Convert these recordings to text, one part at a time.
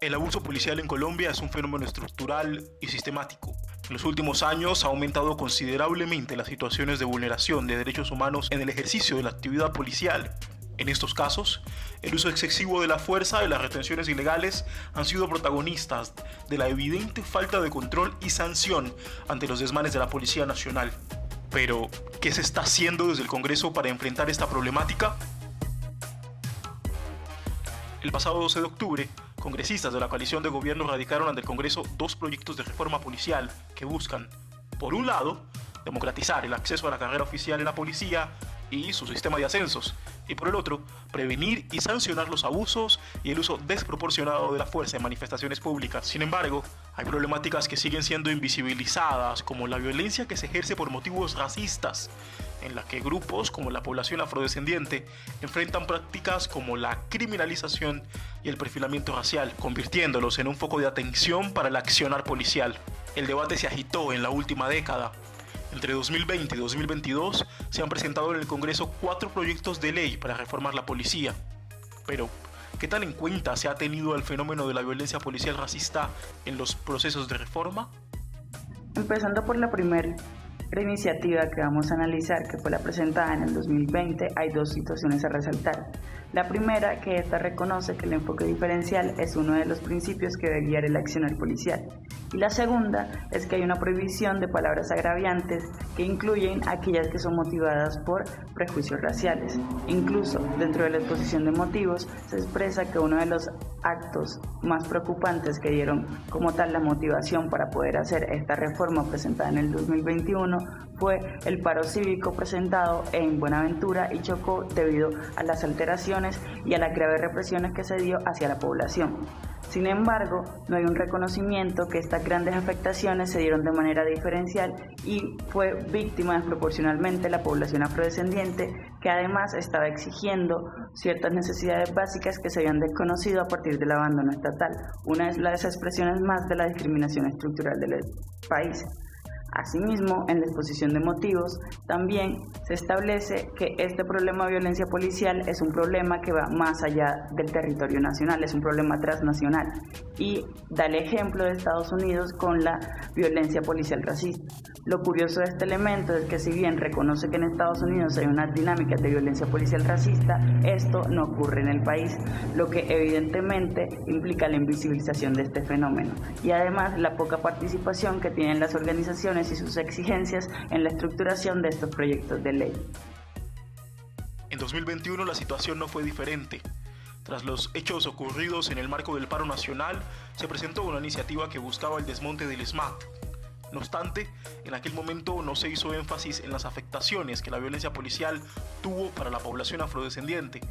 El abuso policial en Colombia es un fenómeno estructural y sistemático. En los últimos años ha aumentado considerablemente las situaciones de vulneración de derechos humanos en el ejercicio de la actividad policial. En estos casos, el uso excesivo de la fuerza y las retenciones ilegales han sido protagonistas de la evidente falta de control y sanción ante los desmanes de la Policía Nacional. Pero, ¿qué se está haciendo desde el Congreso para enfrentar esta problemática? El pasado 12 de octubre, congresistas de la coalición de gobierno radicaron ante el Congreso dos proyectos de reforma policial que buscan, por un lado, democratizar el acceso a la carrera oficial en la policía y su sistema de ascensos, y por el otro, prevenir y sancionar los abusos y el uso desproporcionado de la fuerza en manifestaciones públicas. Sin embargo, hay problemáticas que siguen siendo invisibilizadas, como la violencia que se ejerce por motivos racistas, en la que grupos como la población afrodescendiente enfrentan prácticas como la criminalización y el perfilamiento racial, convirtiéndolos en un foco de atención para el accionar policial. El debate se agitó en la última década. Entre 2020 y 2022 se han presentado en el Congreso 4 proyectos de ley para reformar la policía. Pero, ¿qué tan en cuenta se ha tenido el fenómeno de la violencia policial racista en los procesos de reforma? Empezando por la primera iniciativa que vamos a analizar, que fue la presentada en el 2020, hay dos situaciones a resaltar. La primera, que esta reconoce que el enfoque diferencial es uno de los principios que debe guiar el accionar policial. Y la segunda es que hay una prohibición de palabras agraviantes que incluyen aquellas que son motivadas por prejuicios raciales. Incluso dentro de la exposición de motivos se expresa que uno de los actos más preocupantes que dieron como tal la motivación para poder hacer esta reforma presentada en el 2021 fue el paro cívico presentado en Buenaventura y Chocó debido a las alteraciones y a las graves represiones que se dio hacia la población. Sin embargo, no hay un reconocimiento que estas grandes afectaciones se dieron de manera diferencial y fue víctima desproporcionalmente la población afrodescendiente, que además estaba exigiendo ciertas necesidades básicas que se habían desconocido a partir del abandono estatal, una de las expresiones más de la discriminación estructural del país. Asimismo, en la exposición de motivos, también se establece que este problema de violencia policial es un problema que va más allá del territorio nacional, es un problema transnacional, y da el ejemplo de Estados Unidos con la violencia policial racista. Lo curioso de este elemento es que si bien reconoce que en Estados Unidos hay unas dinámicas de violencia policial racista, esto no ocurre en el país, lo que evidentemente implica la invisibilización de este fenómeno y además la poca participación que tienen las organizaciones y sus exigencias en la estructuración de estos proyectos de ley. En 2021 la situación no fue diferente. Tras los hechos ocurridos en el marco del paro nacional, se presentó una iniciativa que buscaba el desmonte del SMAT. No obstante, en aquel momento no se hizo énfasis en las afectaciones que la violencia policial tuvo para la población afrodescendiente,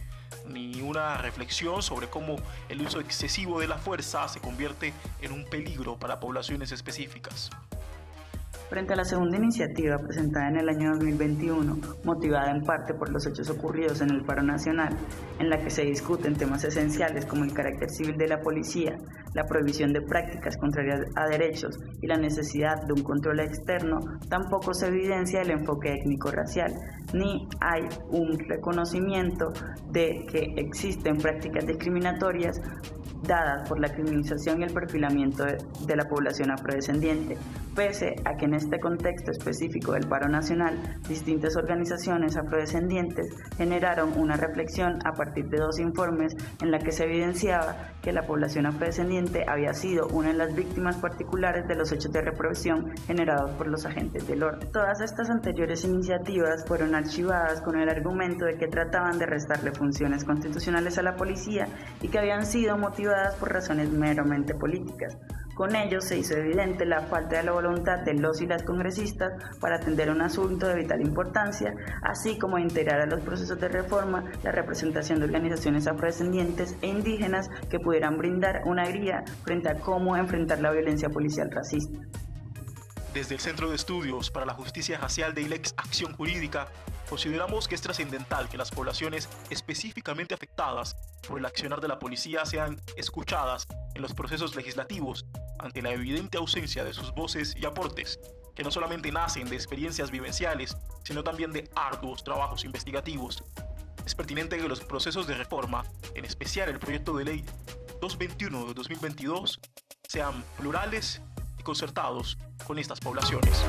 ni una reflexión sobre cómo el uso excesivo de la fuerza se convierte en un peligro para poblaciones específicas. Frente a la segunda iniciativa presentada en el año 2021, motivada en parte por los hechos ocurridos en el paro nacional, en la que se discuten temas esenciales como el carácter civil de la policía, la prohibición de prácticas contrarias a derechos y la necesidad de un control externo, tampoco se evidencia el enfoque étnico-racial, ni hay un reconocimiento de que existen prácticas discriminatorias dadas por la criminalización y el perfilamiento de la población afrodescendiente, pese a que en este contexto específico del paro nacional, distintas organizaciones afrodescendientes generaron una reflexión a partir de dos informes en la que se evidenciaba que la población afrodescendiente había sido una de las víctimas particulares de los hechos de represión generados por los agentes del orden. Todas estas anteriores iniciativas fueron archivadas con el argumento de que trataban de restarle funciones constitucionales a la policía y que habían sido motivadas por razones meramente políticas. Con ello se hizo evidente la falta de la voluntad de los y las congresistas para atender un asunto de vital importancia, así como integrar a los procesos de reforma la representación de organizaciones afrodescendientes e indígenas que pudieran brindar una guía frente a cómo enfrentar la violencia policial racista. Desde el Centro de Estudios para la Justicia Racial de ILEX Acción Jurídica, consideramos que es trascendental que las poblaciones específicamente afectadas por el accionar de la policía sean escuchadas en los procesos legislativos ante la evidente ausencia de sus voces y aportes, que no solamente nacen de experiencias vivenciales, sino también de arduos trabajos investigativos. Es pertinente que los procesos de reforma, en especial el proyecto de ley, 221 de 2022 sean plurales y concertados con estas poblaciones.